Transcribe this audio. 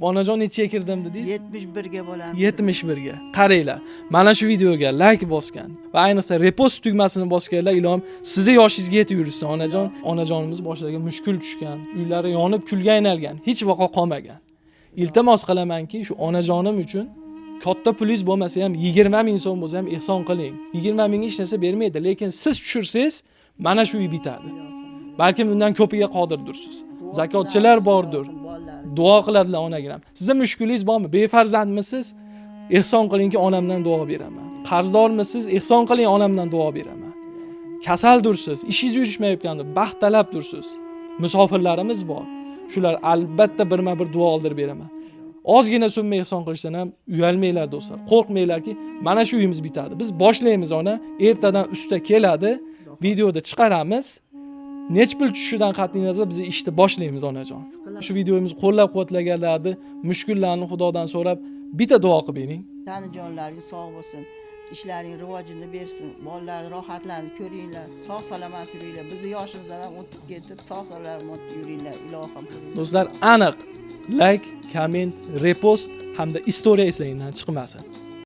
Onajon nechaga kirdim dedingiz? 71 ga bo'laman. 71 ga. Qaranglar. Mana shu videoga like bosgan va ayniqsa repost tugmasini bosganlar ilom sizning yoshingizga yetib yursin onajon. Onajonimiz boshlariga mushkul tushgan, uylari yonib kulga aylangan, hech vaqo qolmagan. Iltimos qilamanki, shu onajonim uchun katta pulingiz bo'lmasa ham 20 ming so'm bo'lsa ham ehson qiling. 20 mingga hech narsa bermaydi, lekin siz tushirsangiz mana shu uy bitadi. Balki bundan ko'piga qodirdirsiz. Zakotchilar bordir. Duo qiladilar onaga ham. Sizning mushkulingiz bormi? Befarzandmisiz? Ehson qilingki, onamdan duo beraman. Qarzdormisiz? Ehson qiling, onamdan duo beraman. Kasaldursiz, ishingiz yurishmayotganda, baxt talabdursiz. Musofirlarimiz bor. Shular albatta birma-bir duo oldirib beraman. Ozgina summa ehson qilishdan ham uyalmanglar do'stlar. Qo'rqmanglarki, mana shu uyimiz bitadi. Biz boshlaymiz ona, ertadan usta keladi, videoda chiqaramiz. Nech pul tushishidan qat'iy nazar biz ishni boshlaymiz onajon. Shu videomizni qo'llab-quvvatlaganlarni, mushkullarni Xudodan so'rab bitta duo qilib bering. Tanijonlaringiz sog' bo'lsin. Ishlaring rivojini bersin. Bolalar rohatlarini ko'ringlar. Sog' salomat yuringlar. Bizni yoshimizdan ham o'tib ketib, sog' salomat yuringlar, ilohim. Do'stlar, aniq like, komment, repost hamda istoriya eslangdan chiqmasin.